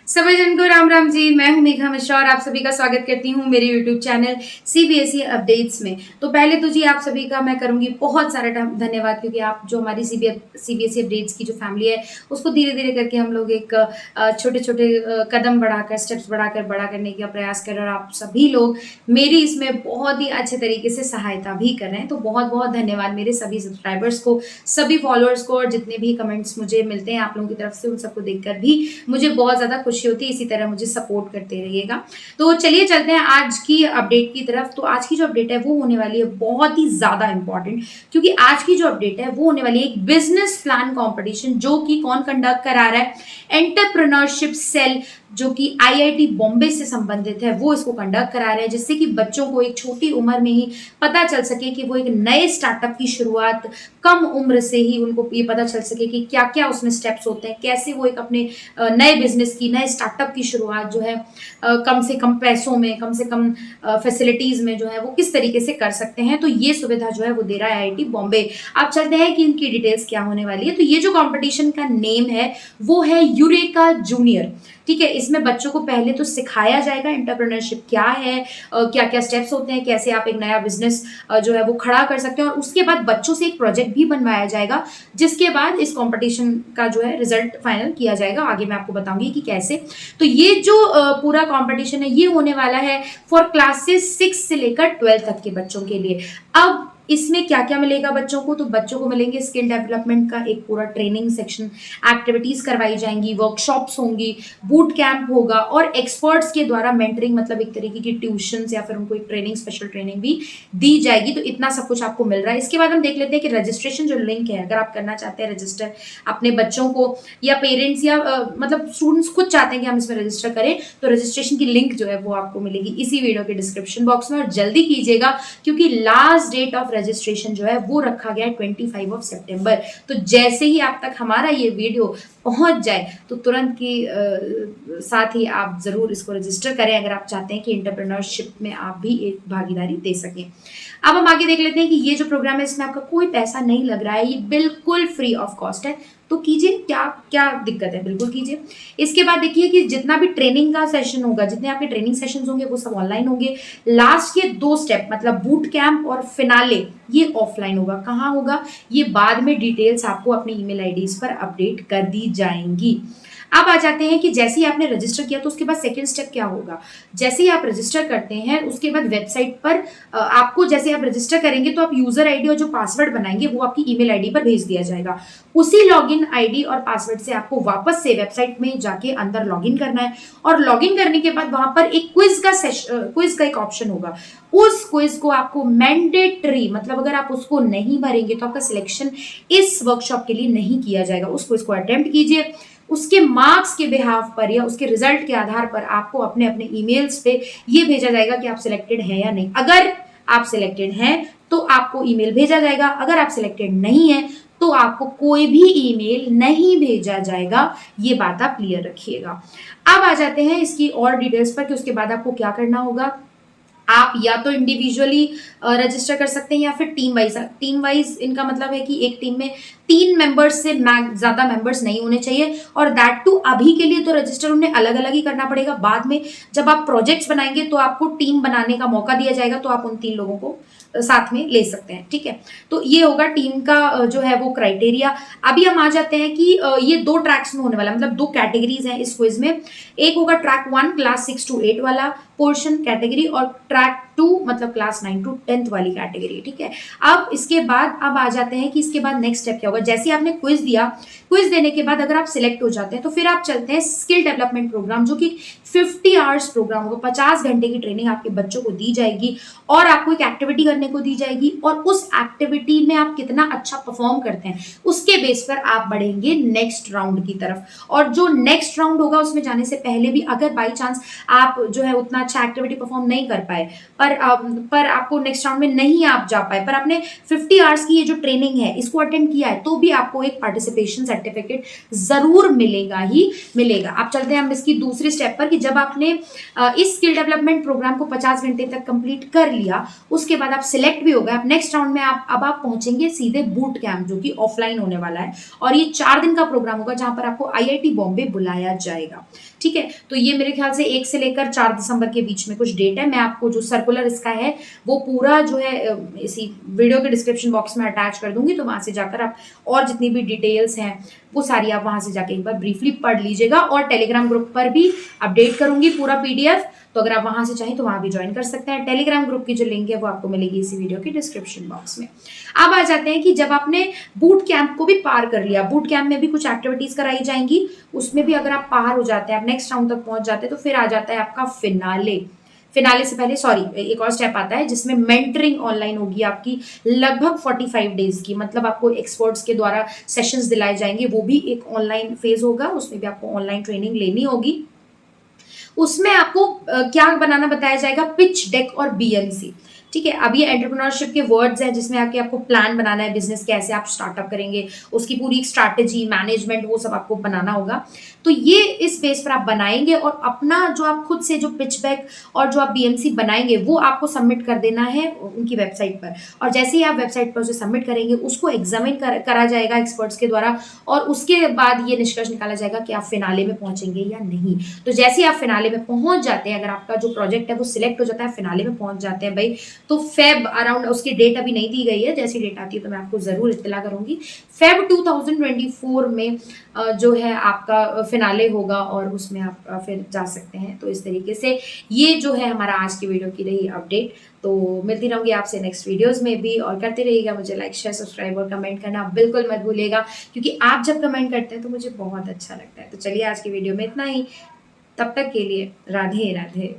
सभी जन को राम राम जी। मैं हूं मेघा मिश्रा और आप सभी का स्वागत करती हूं मेरे YouTube चैनल सीबीएसई अपडेट्स में। तो पहले तो जी आप सभी का मैं करूंगी बहुत सारा धन्यवाद, क्योंकि आप जो हमारी सीबीएसई अपडेट्स की जो फैमिली है उसको धीरे धीरे करके हम लोग एक छोटे छोटे कदम बढ़ाकर, स्टेप्स बढ़ाकर बड़ा करने का प्रयास कर रहे हैं और आप सभी लोग मेरी इसमें बहुत ही अच्छे तरीके से सहायता भी कर रहे हैं। तो बहुत बहुत धन्यवाद मेरे सभी सब्सक्राइबर्स को, सभी फॉलोअर्स को, और जितने भी कमेंट्स मुझे मिलते हैं आप लोगों की तरफ से उन सबको देखकर भी मुझे बहुत ज़्यादा खुशी होती है। इसी तरह मुझे सपोर्ट करते रहिएगा। तो चलिए चलते हैं आज की अपडेट की तरफ। तो आज की जो अपडेट है वो होने वाली है बहुत ही ज़्यादा इंपॉर्टेंट, क्योंकि आज की जो अपडेट है वो होने वाली है एक बिजनेस प्लान कंपटीशन, जो कि कौन कंडक्ट करा रहा है, एंटरप्रेन्योरशिप सेल जो कि आईआईटी बॉम्बे से संबंधित है वो इसको कंडक्ट करा रहे हैं, जिससे कि बच्चों को एक छोटी उम्र में ही पता चल सके कि वो एक नए स्टार्टअप की शुरुआत कम उम्र से ही उनको ये पता चल सके कि क्या क्या उसमें स्टेप्स होते हैं, कैसे वो एक अपने नए बिजनेस की, नए स्टार्टअप की शुरुआत जो है कम से कम पैसों में, कम से कम फैसिलिटीज में जो है वो किस तरीके से कर सकते हैं। तो ये सुविधा जो है वो दे रहा है आईआईटी बॉम्बे। आप चलते हैं कि इनकी डिटेल्स क्या होने वाली है। तो ये जो कॉम्पिटिशन का नेम है वो है यूरेका जूनियर। ठीक है, इसमें बच्चों को पहले तो सिखाया जाएगा एंटरप्रेन्योरशिप क्या है, क्या क्या स्टेप्स होते हैं, कैसे आप एक नया बिजनेस जो है वो खड़ा कर सकते हैं, और उसके बाद बच्चों से एक प्रोजेक्ट भी बनवाया जाएगा, जिसके बाद इस कंपटीशन का जो है रिजल्ट फाइनल किया जाएगा। आगे मैं आपको बताऊंगी कि कैसे। तो ये जो पूरा कंपटीशन है ये होने वाला है फॉर क्लासेस 6 से लेकर 12 तक के बच्चों के लिए। अब इसमें क्या क्या मिलेगा बच्चों को? तो बच्चों को मिलेंगे स्किल डेवलपमेंट का एक पूरा ट्रेनिंग सेक्शन, एक्टिविटीज करवाई जाएंगी, वर्कशॉप्स होंगी, बूट कैंप होगा, और एक्सपर्ट्स के द्वारा मेंटरिंग, मतलब एक तरीके की ट्यूशन या फिर उनको एक ट्रेनिंग, स्पेशल ट्रेनिंग भी दी जाएगी। तो इतना सब कुछ आपको मिल रहा है। इसके बाद हम देख लेते हैं कि रजिस्ट्रेशन जो लिंक है, अगर आप करना चाहते हैं रजिस्टर अपने बच्चों को, या पेरेंट्स या मतलब स्टूडेंट्स खुद चाहते हैं कि हम इसमें रजिस्टर करें, तो रजिस्ट्रेशन की लिंक जो है वो आपको मिलेगी इसी वीडियो के डिस्क्रिप्शन बॉक्स में। और जल्दी कीजिएगा, क्योंकि लास्ट डेट ऑफ रजिस्ट्रेशन जो है वो रखा गया है 25 ऑफ सितंबर। तो जैसे ही आप तक हमारा ये वीडियो पहुंच जाए तो तुरंत की साथ ही आप जरूर इसको रजिस्टर करें, अगर आप चाहते हैं कि एंटरप्रेन्योरशिप में आप भी एक भागीदारी दे सकें। अब हम आगे देख लेते हैं कि ये जो प्रोग्राम है इसमें आपका कोई पैसा नहीं लग रहा है, ये बिल्कुल फ्री ऑफ कॉस्ट है। तो कीजिए, क्या क्या दिक्कत है, बिल्कुल कीजिए। इसके बाद देखिए कि जितना भी ट्रेनिंग का सेशन होगा, जितने आपके ट्रेनिंग सेशन होंगे वो सब ऑनलाइन होंगे। लास्ट के 2 स्टेप मतलब बूट कैंप और फिनाले ये ऑफलाइन होगा। कहाँ होगा ये बाद में डिटेल्स आपको अपनी ईमेल आईडीज पर अपडेट कर दी जाएंगी। अब आ जाते हैं कि जैसे ही आपने रजिस्टर किया तो उसके बाद सेकंड स्टेप क्या होगा। जैसे ही आप रजिस्टर करते हैं उसके बाद वेबसाइट पर आपको, जैसे आप रजिस्टर करेंगे तो आप यूजर आईडी और जो पासवर्ड बनाएंगे वो आपकी ईमेल आईडी पर भेज दिया जाएगा। उसी लॉगिन आईडी और पासवर्ड से आपको वापस से वेबसाइट में जाके अंदर लॉगिन करना है, और लॉगिन करने के बाद वहां पर एक क्विज का एक ऑप्शन होगा। उस क्विज को आपको मैंडेटरी, मतलब अगर आप उसको नहीं भरेंगे तो आपका सिलेक्शन इस वर्कशॉप के लिए नहीं किया जाएगा। उस क्विज को अटेम्प्ट कीजिए, उसके मार्क्स के बिहाफ पर या उसके रिजल्ट के आधार पर आपको अपने अपने ईमेल्स पे ये भेजा जाएगा कि आप सिलेक्टेड हैं या नहीं। अगर आप सिलेक्टेड हैं तो आपको ईमेल भेजा जाएगा, अगर आप सिलेक्टेड नहीं है तो आपको कोई भी ईमेल नहीं भेजा जाएगा। ये बात आप क्लियर रखिएगा। अब आ जाते हैं इसकी और डिटेल्स पर कि उसके बाद आपको क्या करना होगा। आप या तो इंडिविजुअली रजिस्टर कर सकते हैं या फिर टीम वाइज। टीम वाइज इनका मतलब है कि एक टीम में 3 मेंबर्स से ज्यादा मेंबर्स नहीं होने चाहिए, और दैट टू अभी के लिए तो रजिस्टर उन्हें अलग अलग ही करना पड़ेगा। बाद में जब आप प्रोजेक्ट्स बनाएंगे तो आपको टीम बनाने का मौका दिया जाएगा, तो आप उन 3 लोगों को साथ में ले सकते हैं। ठीक है, तो ये होगा टीम का जो है वो क्राइटेरिया। अभी हम आ जाते हैं कि ये 2 ट्रैक्स में होने वाला, मतलब 2 कैटेगरीज हैं इस क्विज में। एक होगा ट्रैक 1 क्लास 6 to 8 वाला पोर्शन कैटेगरी, और ट्रैक 2 मतलब क्लास 9 to 10 वाली कैटेगरी। ठीक है, अब इसके बाद अब आ जाते हैं कि इसके बाद नेक्स्ट स्टेप क्या होगा। जैसे आपने क्विज दिया, क्विज देने के बाद अगर आप सिलेक्ट हो जाते हैं तो फिर आप चलते हैं स्किल डेवलपमेंट प्रोग्राम, जो कि 50 आवर्स प्रोग्राम होगा। 50 घंटे की ट्रेनिंग आपके बच्चों को दी जाएगी, और आपको एक एक्टिविटी करने को दी जाएगी, और उस एक्टिविटी में आप कितना अच्छा परफॉर्म करते हैं उसके बेस पर आप बढ़ेंगे नेक्स्ट राउंड की तरफ। और जो नेक्स्ट राउंड होगा उसमें जाने से पहले भी अगर बाई चांस आप जो है उतना अच्छा एक्टिविटी परफॉर्म नहीं कर पाए, पर आपको नेक्स्ट राउंड में नहीं आप जा पाए, पर आपने 50 आवर्स की ये जो ट्रेनिंग है इसको अटेंड किया है, तो भी आपको एक पार्टिसिपेशन सर्टिफिकेट जरूर मिलेगा ही मिलेगा। आप चलते हैं हम इसकी दूसरी स्टेप पर कि जब आपने इस स्किल डेवलपमेंट प्रोग्राम को 50 घंटे तक कंप्लीट कर लिया, उसके बाद आप सिलेक्ट भी हो गए, आप नेक्स्ट राउंड में आप पहुंचेंगे सीधे बूट कैंप, जो कि ऑफलाइन होने वाला है, और ये 4 दिन का प्रोग्राम होगा जहां पर आपको आईआईटी बॉम्बे बुलाया जाएगा। ठीक है, तो ये मेरे ख्याल से 1 से लेकर 4 दिसंबर के बीच में कुछ डेट है। मैं आपको जो सर्कुलर इसका है वो पूरा जो है इसी वीडियो के डिस्क्रिप्शन बॉक्स में अटैच कर दूंगी, तो वहां से जाकर आप और जितनी भी डिटेल्स हैं वो सारी आप वहां से जाके एक बार ब्रीफली पढ़ लीजिएगा, और टेलीग्राम ग्रुप पर भी अपडेट करूंगी पूरा पीडीएफ, तो अगर आप वहां से चाहें तो वहां भी ज्वाइन कर सकते हैं। टेलीग्राम ग्रुप की जो लिंक है वो आपको मिलेगी इसी वीडियो के डिस्क्रिप्शन बॉक्स में। अब आ जाते हैं कि जब आपने बूट कैंप को भी पार कर लिया, बूट कैंप में भी कुछ एक्टिविटीज कराई जाएंगी, उसमें भी अगर आप पार हो जाते हैं, आप नेक्स्ट राउंड तक पहुंच जाते हैं, तो फिर आ जाता है आपका फिनाले। फिनाले से पहले सॉरी एक और स्टेप आता है जिसमें मेंटरिंग ऑनलाइन होगी आपकी लगभग 45 डेज की, मतलब आपको एक्सपर्ट्स के द्वारा सेशंस दिलाए जाएंगे, वो भी एक ऑनलाइन फेज होगा, उसमें भी आपको ऑनलाइन ट्रेनिंग लेनी होगी। उसमें आपको क्या बनाना बताया जाएगा, पिच डेक और बीएमसी। ठीक है, अब ये एंटरप्रेन्योरशिप के वर्ड्स हैं जिसमें आके आपको प्लान बनाना है, बिजनेस कैसे आप स्टार्टअप करेंगे, उसकी पूरी स्ट्रैटेजी मैनेजमेंट वो सब आपको बनाना होगा। तो ये इस बेस पर आप बनाएंगे, और अपना जो आप खुद से जो पिच बैक और जो आप बीएमसी बनाएंगे वो आपको सबमिट कर देना है उनकी वेबसाइट पर, और जैसे ही आप वेबसाइट पर उसे सबमिट करेंगे उसको एग्जामिन करा जाएगा एक्सपर्ट्स के द्वारा, और उसके बाद ये निष्कर्ष निकाला जाएगा कि आप फिनाले में पहुंचेंगे या नहीं। तो जैसे ही आप फिनाले में पहुंच जाते हैं, अगर आपका जो प्रोजेक्ट है वो सिलेक्ट हो जाता है, फिनाले में पहुंच जाते हैं भाई, तो फेब अराउंड, उसकी डेट अभी नहीं दी गई है, जैसी डेट आती है तो मैं आपको जरूर इत्तला करूंगी। फेब 2024 में जो है आपका फिनाले होगा, और उसमें आप फिर जा सकते हैं। तो इस तरीके से ये जो है हमारा आज की वीडियो की रही अपडेट। तो मिलती रहूंगी आपसे नेक्स्ट वीडियोस में भी, और करते रहिएगा मुझे लाइक शेयर सब्सक्राइब और कमेंट करना बिल्कुल मत भूलिएगा, क्योंकि आप जब कमेंट करते हैं तो मुझे बहुत अच्छा लगता है। तो चलिए आज की वीडियो में इतना ही, तब तक के लिए राधे राधे।